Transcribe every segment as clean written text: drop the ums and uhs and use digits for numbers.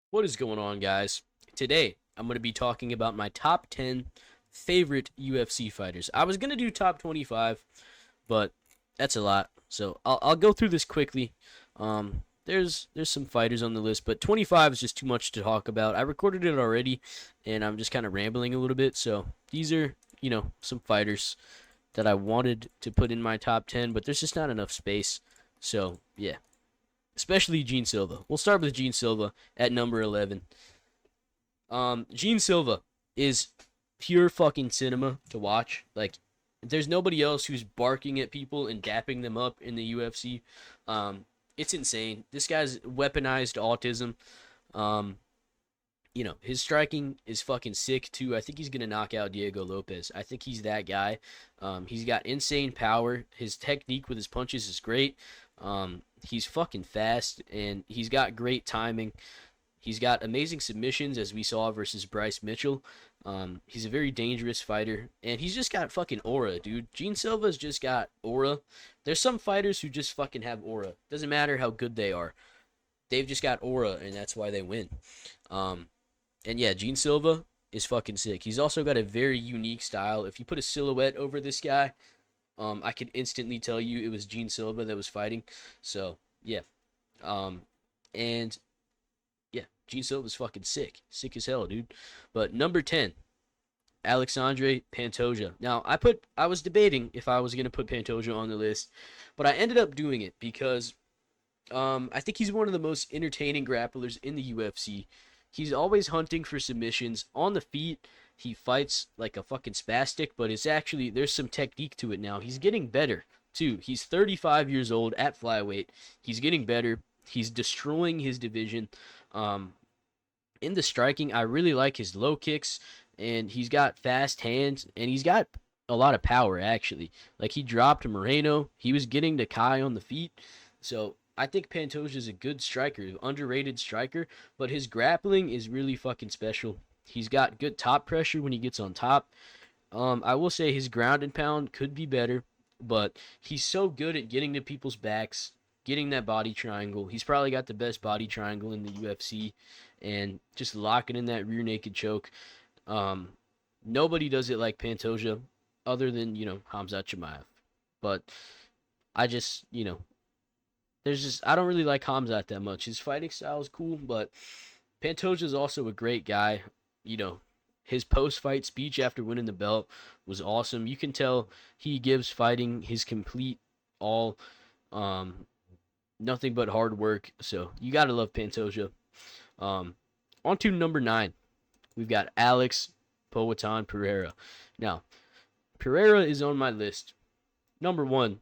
What is going on, guys? Today, I'm going to be talking about my top 10 favorite UFC fighters. I was going to do top 25, but that's a lot. So I'll go through this quickly. There's some fighters on the list, but 25 is just too much to talk about. I recorded it already, and I'm just kind of rambling a little bit. So these are, some fighters that I wanted to put in my top 10, but there's just not enough space. So, yeah, especially Gene Silva. We'll start with Gene Silva at number 11. Gene Silva is pure fucking cinema to watch. Like, there's nobody else who's barking at people and dapping them up in the UFC. It's insane. This guy's weaponized autism. Um, his striking is fucking sick too. I think he's gonna knock out Diego Lopez. I think he's that guy. He's got insane power. His technique with his punches is great. He's fucking fast and he's got great timing. He's got amazing submissions, as we saw versus Bryce Mitchell. He's a very dangerous fighter, and he's just got fucking aura, dude. Gene Silva's just got aura. There's some fighters who just fucking have aura. Doesn't matter how good they are. They've just got aura, and that's why they win. Um, and yeah, Gene Silva is fucking sick. He's also got a very unique style. If you put a silhouette over this guy, I could instantly tell you it was Gene Silva that was fighting. So yeah, um, and yeah, Gene Silva's fucking sick, sick as hell, dude. But number 10, Alexandre Pantoja. Now I was debating if I was gonna put Pantoja on the list, but I ended up doing it because I think he's one of the most entertaining grapplers in the UFC. He's always hunting for submissions on the feet. He fights like a fucking spastic, but it's actually there's some technique to it now. He's getting better too. He's 35 years old at flyweight. He's getting better. He's destroying his division. Um, in the striking, I really like his low kicks, and he's got fast hands, and he's got a lot of power actually. Like he dropped Moreno. He was getting to Kai on the feet. So I think Pantoja is a good striker, underrated striker, but his grappling is really fucking special. He's got good top pressure when he gets on top. I will say his ground and pound could be better, but he's so good at getting to people's backs, getting that body triangle. He's probably got the best body triangle in the UFC, and just locking in that rear naked choke. Um, Nobody does it like Pantoja, other than Hamzat Chimaev. But I just there's just I don't really like Hamzat that much. His fighting style is cool, but Pantoja is also a great guy. You know, his post-fight speech after winning the belt was awesome. You can tell he gives fighting his complete all. Um, Nothing but hard work. So you gotta love Pantoja. Um, On to number 9, we've got Alex Poatan Pereira. Now, Pereira is on my list. Number 1,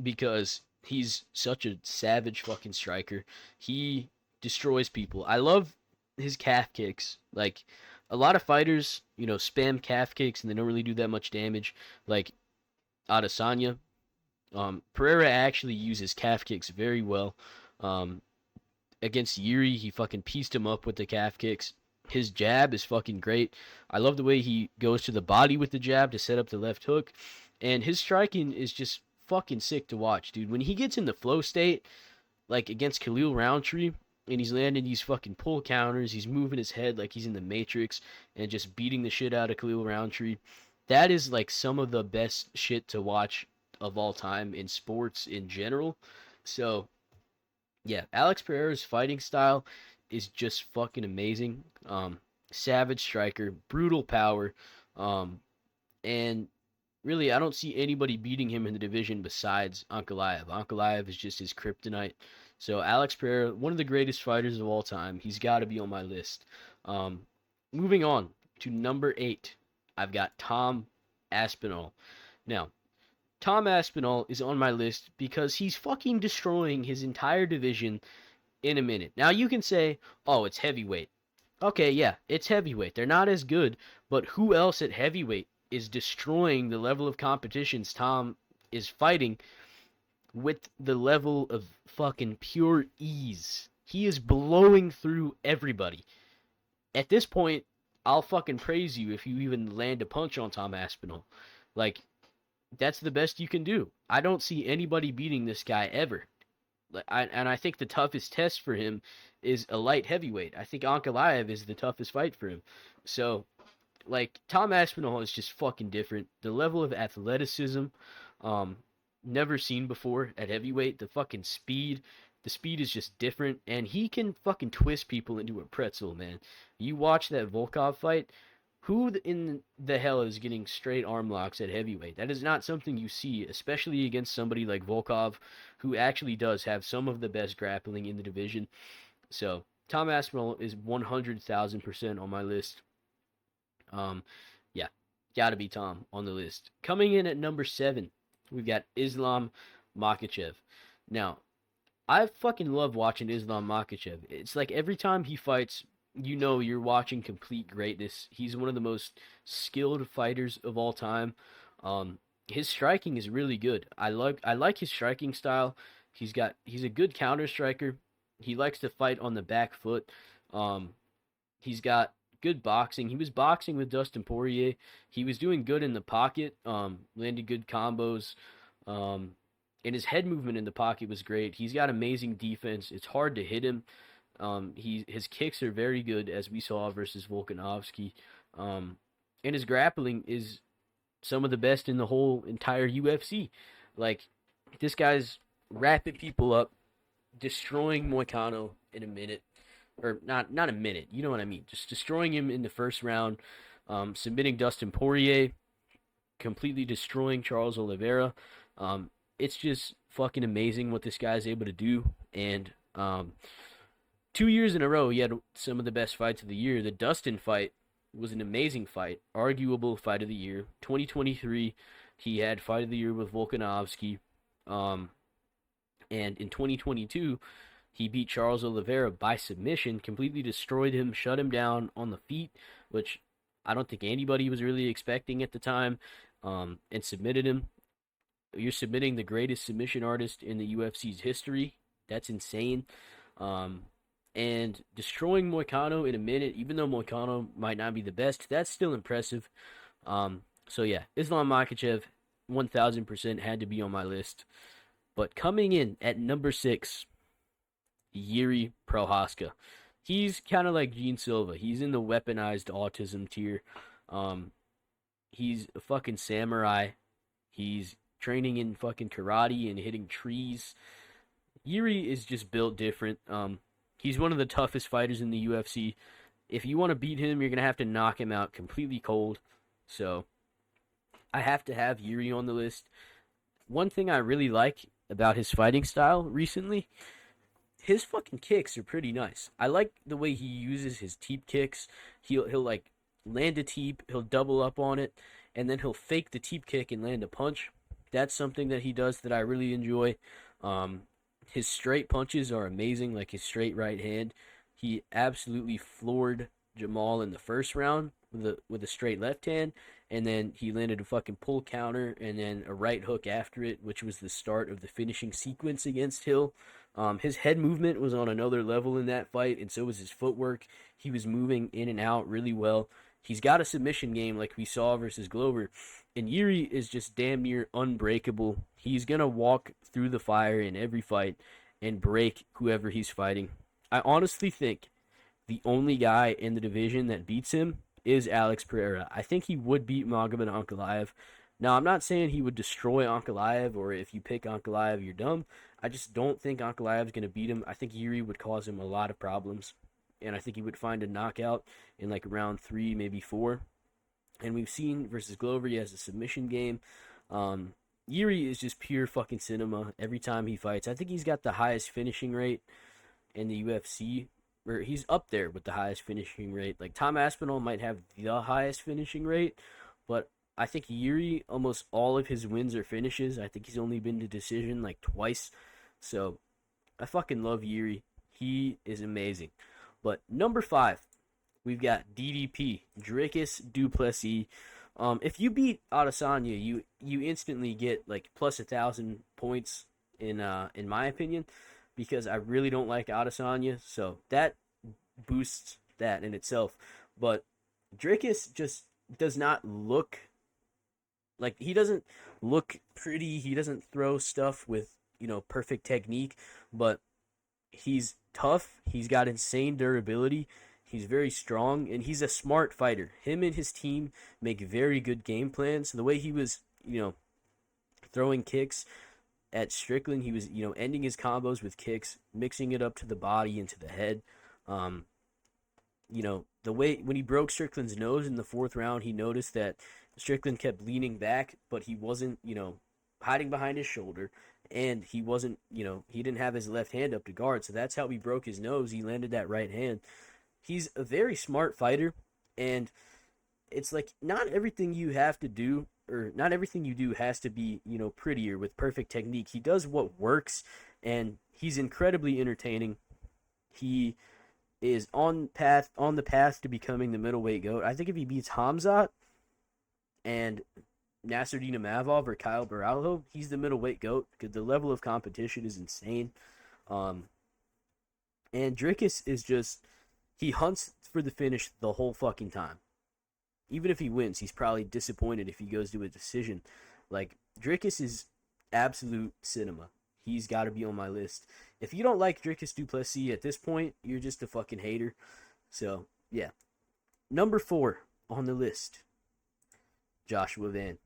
because he's such a savage fucking striker. He destroys people. I love his calf kicks. Like a lot of fighters, spam calf kicks and they don't really do that much damage. Like Adesanya, Pereira actually uses calf kicks very well. Um, Against Yuri, he fucking pieced him up with the calf kicks. His jab is fucking great. I love the way he goes to the body with the jab to set up the left hook. And his striking is just fucking sick to watch, dude. When he gets in the flow state, like against Khalil Roundtree, and he's landing these fucking pull counters, he's moving his head like he's in the Matrix and just beating the shit out of Khalil Roundtree. That is like some of the best shit to watch of all time in sports in general. So yeah, Alex Pereira's fighting style is just fucking amazing. Savage striker, brutal power, um, and really, I don't see anybody beating him in the division besides Ankalaev. Ankalaev is just his kryptonite. So Alex Pereira, one of the greatest fighters of all time, he's got to be on my list. Um, Moving on to number 8, I've got Tom Aspinall. Now, Tom Aspinall is on my list because he's fucking destroying his entire division in a minute. Now you can say, oh, it's heavyweight. Okay, yeah, it's heavyweight. They're not as good, but who else at heavyweight is destroying the level of competitions Tom is fighting with the level of fucking pure ease? He is blowing through everybody. At this point, I'll fucking praise you if you even land a punch on Tom Aspinall. Like, that's the best you can do. I don't see anybody beating this guy ever. And I think the toughest test for him is a light heavyweight. I think Ankalaev is the toughest fight for him. So, like, Tom Aspinall is just fucking different. The level of athleticism, um, never seen before at heavyweight. The speed is just different, and he can fucking twist people into a pretzel, man. You watch that Volkov fight. In the hell is getting straight arm locks at heavyweight? That is not something you see, especially against somebody like Volkov, who actually does have some of the best grappling in the division. So Tom Aspinall is 100,000% on my list. Um, yeah, gotta be Tom on the list. Coming in at number 7, we've got Islam Makhachev. Now, I fucking love watching Islam Makhachev. It's like every time he fights, you're watching complete greatness. He's one of the most skilled fighters of all time. His striking is really good. I like his striking style. He's a good counter striker. He likes to fight on the back foot. Um, he's got good boxing. He was boxing with Dustin Poirier. He was doing good in the pocket. Landed good combos. Um, and his head movement in the pocket was great. He's got amazing defense. It's hard to hit him. His kicks are very good, as we saw versus Volkanovski. And his grappling is some of the best in the whole entire UFC. Like, this guy's wrapping people up, destroying Moicano in a minute, or not a minute. You know what I mean? Just destroying him in the first round, submitting Dustin Poirier, completely destroying Charles Oliveira. It's just fucking amazing what this guy's able to do. And 2 years in a row, he had some of the best fights of the year. The Dustin fight was an amazing fight, arguable fight of the year. 2023, he had fight of the year with Volkanovski. And in 2022, he beat Charles Oliveira by submission, completely destroyed him, shut him down on the feet, which I don't think anybody was really expecting at the time, and submitted him. You're submitting the greatest submission artist in the UFC's history. That's insane. And destroying Moicano in a minute, even though Moicano might not be the best, that's still impressive. So yeah, Islam Makhachev, 1,000% had to be on my list. But coming in at number 6, Yuri Prohaska. He's kind of like Gene Silva. He's in the weaponized autism tier. He's a fucking samurai. He's training in fucking karate and hitting trees. Yuri is just built different. He's one of the toughest fighters in the UFC. If you want to beat him, you're going to have to knock him out completely cold. So, I have to have Yuri on the list. One thing I really like about his fighting style recently, his fucking kicks are pretty nice. I like the way he uses his teep kicks. He'll like land a teep, he'll double up on it, and then he'll fake the teep kick and land a punch. That's something that he does that I really enjoy. His straight punches are amazing, like his straight right hand. He absolutely floored Jamal in the first round with a straight left hand, and then he landed a fucking pull counter and then a right hook after it, which was the start of the finishing sequence against Hill. His head movement was on another level in that fight, and so was his footwork. He was moving in and out really well. He's got a submission game like we saw versus Glover, and Yuri is just damn near unbreakable. He's going to walk through the fire in every fight and break whoever he's fighting. I honestly think the only guy in the division that beats him is Alex Pereira. I think he would beat Magomed Ankalaev. Now, I'm not saying he would destroy Ankalaev, or if you pick Ankalaev, you're dumb. I just don't think Ankalaev's going to beat him. I think Yuri would cause him a lot of problems, and I think he would find a knockout in like round 3, maybe 4. And we've seen versus Glover, he has a submission game. Yuri is just pure fucking cinema every time he fights. I think he's got the highest finishing rate in the UFC, or he's up there with the highest finishing rate. Like, Tom Aspinall might have the highest finishing rate, but I think Yuri, almost all of his wins are finishes. I think he's only been to decision like twice. So I fucking love Yuri. He is amazing. But number 5, we've got DDP, Dricus du Plessis. If you beat Adesanya, you instantly get like plus 1,000 points in my opinion, because I really don't like Adesanya, so that boosts that in itself. But Dricus just does not look he doesn't look pretty. He doesn't throw stuff with perfect technique, but he's tough. He's got insane durability. He's very strong, and he's a smart fighter. Him and his team make very good game plans. The way he was, throwing kicks at Strickland, he was, ending his combos with kicks, mixing it up to the body and to the head. Um, the way when he broke Strickland's nose in the fourth round, he noticed that Strickland kept leaning back, but he wasn't, hiding behind his shoulder, and he wasn't, he didn't have his left hand up to guard, so that's how he broke his nose. He landed that right hand. He's a very smart fighter, and it's like not everything you have to do, or not everything you do has to be, prettier with perfect technique. He does what works, and he's incredibly entertaining. He is on the path to becoming the middleweight GOAT. I think if he beats Hamzat and Nasruddin Imavov or Kyle Baralho, he's the middleweight GOAT because the level of competition is insane. And Dricus is just, he hunts for the finish the whole fucking time. Even if he wins, he's probably disappointed if he goes to a decision. Like, Dricus is absolute cinema. He's got to be on my list. If you don't like Dricus du Plessis at this point, you're just a fucking hater. So, yeah. Number 4 on the list, Joshua Van.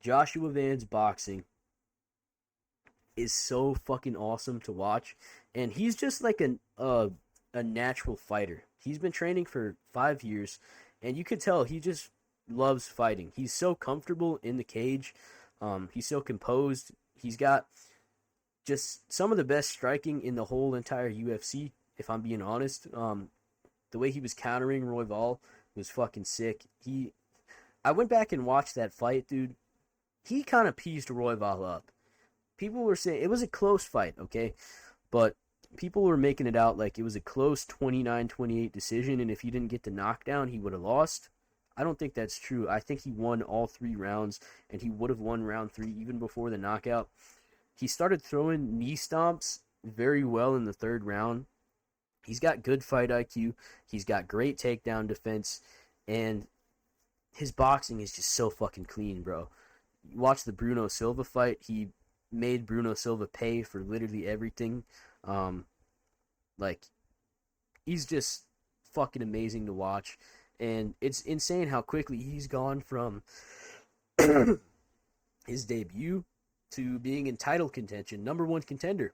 Joshua Van's boxing is so fucking awesome to watch. And he's just like a natural fighter. He's been training for 5 years, and you could tell he just loves fighting. He's so comfortable in the cage. He's so composed. He's got just some of the best striking in the whole entire UFC, if I'm being honest. The way he was countering Royval was fucking sick. I went back and watched that fight, dude. He kind of pieced Royval up. People were saying it was a close fight, okay? But people were making it out like it was a close 29-28 decision, and if he didn't get the knockdown, he would have lost. I don't think that's true. I think he won all 3 rounds, and he would have won round 3 even before the knockout. He started throwing knee stomps very well in the 3rd round. He's got good fight IQ. He's got great takedown defense, and his boxing is just so fucking clean, bro. You watch the Bruno Silva fight. He made Bruno Silva pay for literally everything. He's just fucking amazing to watch, and it's insane how quickly he's gone from his debut to being in title contention, number 1 contender.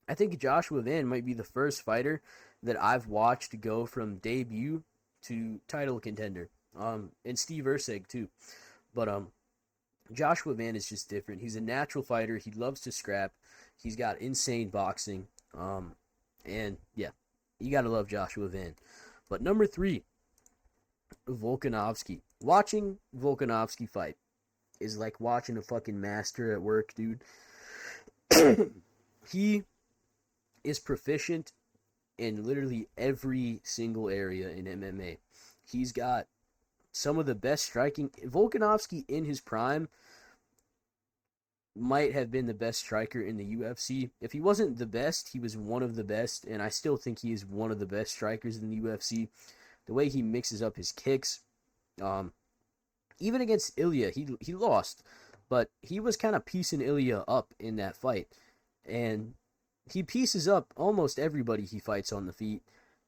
I think Joshua Van might be the first fighter that I've watched to go from debut to title contender. And Steve Erceg too. But Joshua Van is just different. He's a natural fighter. He loves to scrap. He's got insane boxing. And yeah, you gotta love Joshua Van. But number 3, Volkanovski. Watching Volkanovski fight is like watching a fucking master at work, dude. He is proficient in literally every single area in MMA. He's got some of the best striking. Volkanovski in his prime might have been the best striker in the UFC. If he wasn't the best, he was one of the best, and I still think he is one of the best strikers in the UFC. The way he mixes up his kicks, even against Ilia, he lost, but he was kind of piecing Ilia up in that fight, and he pieces up almost everybody he fights on the feet.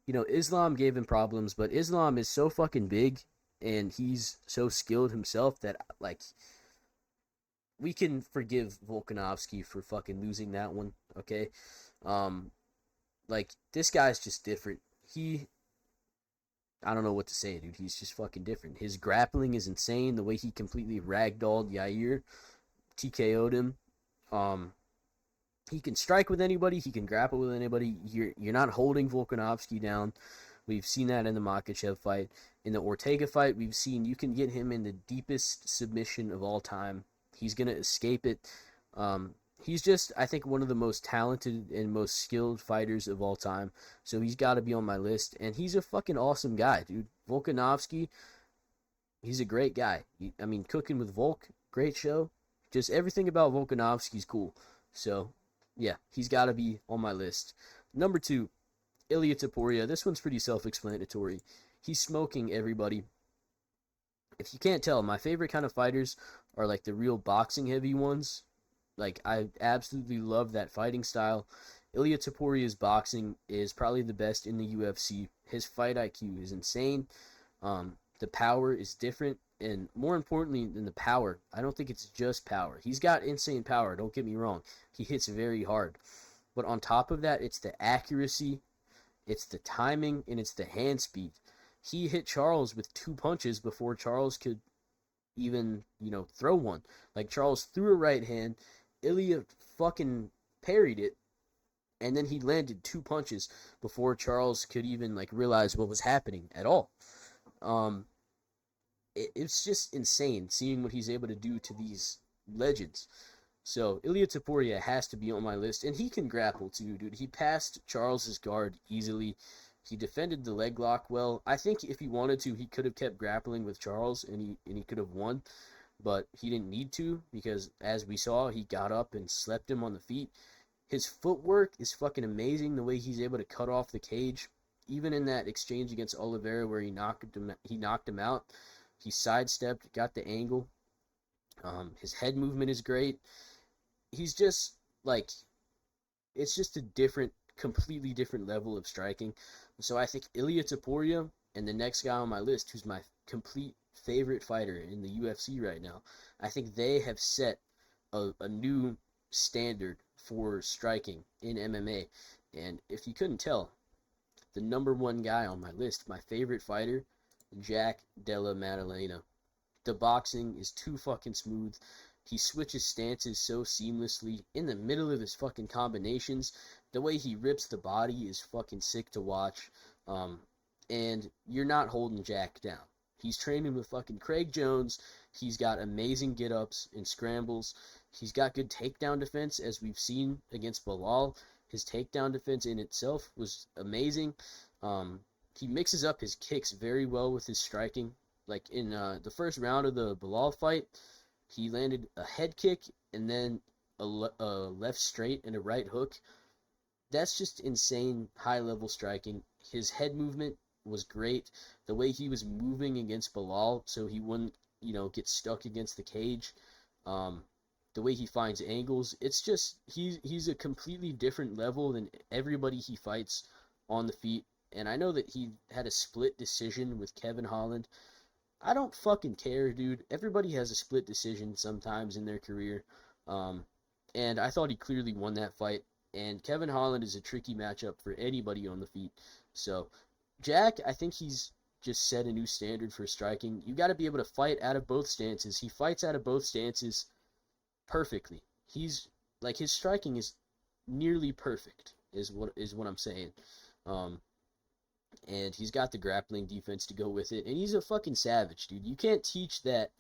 Islam gave him problems, but Islam is so fucking big, and he's so skilled himself that, like, we can forgive Volkanovski for fucking losing that one, okay? This guy's just different. I don't know what to say, dude. He's just fucking different. His grappling is insane. The way he completely ragdolled Yair, TKO'd him. He can strike with anybody. He can grapple with anybody. You're not holding Volkanovski down. We've seen that in the Makhachev fight. In the Ortega fight, we've seen you can get him in the deepest submission of all time. He's going to escape it. He's just, I think, one of the most talented and most skilled fighters of all time. So he's got to be on my list. And he's a fucking awesome guy, dude. Volkanovski, he's a great guy. Cooking with Volk, great show. Just everything about Volkanovski's cool. So, yeah, he's got to be on my list. Number 2, Ilia Taporia. This one's pretty self-explanatory. He's smoking everybody. If you can't tell, my favorite kind of fighters are like the real boxing heavy ones. Like, I absolutely love that fighting style. Ilia Taporia's boxing is probably the best in the UFC. His fight IQ is insane. The power is different, and more importantly than the power, I don't think it's just power. He's got insane power, don't get me wrong. He hits very hard. But on top of that, it's the accuracy, it's the timing, and it's the hand speed. He hit Charles with 2 punches before Charles could even, throw one. Like, Charles threw a right hand, Ilia fucking parried it, and then he landed 2 punches before Charles could even, realize what was happening at all. Um, it's just insane seeing what he's able to do to these legends. So Ilia Taporia has to be on my list, and he can grapple too, dude. He passed Charles's guard easily. He defended the leg lock well. I think if he wanted to, he could have kept grappling with Charles, and he could have won, but he didn't need to because, as we saw, he got up and slept him on the feet. His footwork is fucking amazing. The way he's able to cut off the cage, even in that exchange against Oliveira where he knocked him out. He sidestepped, got the angle. His head movement is great. He's just it's just a completely different level of striking. So I think Ilia Taporia and the next guy on my list, who's my complete favorite fighter in the UFC right now, I think they have set a new standard for striking in MMA. And if you couldn't tell, the number one guy on my list, my favorite fighter, Jack Della Maddalena. The boxing is too fucking smooth. He switches stances so seamlessly in the middle of his fucking combinations. The way he rips the body is fucking sick to watch. And you're not holding Jack down. He's training with fucking Craig Jones. He's got amazing get-ups and scrambles. He's got good takedown defense, as we've seen against Bilal. His takedown defense in itself was amazing. He mixes up his kicks very well with his striking. Like in the first round of the Bilal fight, he landed a head kick and then a left straight and a right hook. That's just insane high-level striking. His head movement was great. The way he was moving against Bilal so he wouldn't, get stuck against the cage. The way he finds angles. It's just, he's a completely different level than everybody he fights on the feet. And I know that he had a split decision with Kevin Holland. I don't fucking care, dude. Everybody has a split decision sometimes in their career. And I thought he clearly won that fight. And Kevin Holland is a tricky matchup for anybody on the feet. So, Jack, I think he's just set a new standard for striking. You got to be able to fight out of both stances. He fights out of both stances perfectly. His striking is nearly perfect, is what I'm saying. And he's got the grappling defense to go with it. And he's a fucking savage, dude. You can't teach that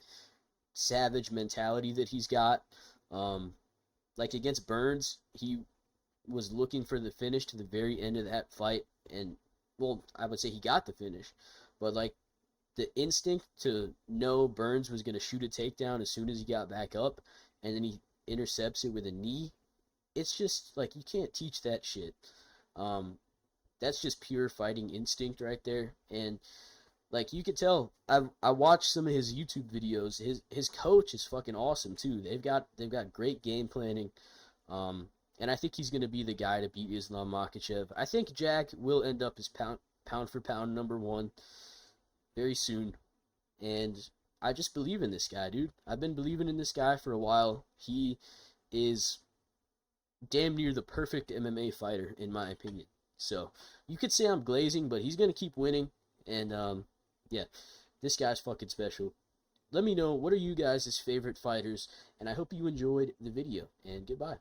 savage mentality that he's got. Against Burns, he was looking for the finish to the very end of that fight. And, well, I would say he got the finish. But, the instinct to know Burns was going to shoot a takedown as soon as he got back up, and then he intercepts it with a knee. It's just, you can't teach that shit. That's just pure fighting instinct right there. And you could tell, I watched some of his YouTube videos. His coach is fucking awesome too. They've got great game planning. And I think he's gonna be the guy to beat Islam Makhachev. I think Jack will end up as pound for pound number one very soon. And I just believe in this guy, dude. I've been believing in this guy for a while. He is damn near the perfect MMA fighter in my opinion. So, you could say I'm glazing, but he's going to keep winning. And, yeah, this guy's fucking special. Let me know, what are you guys' favorite fighters? And I hope you enjoyed the video. And goodbye.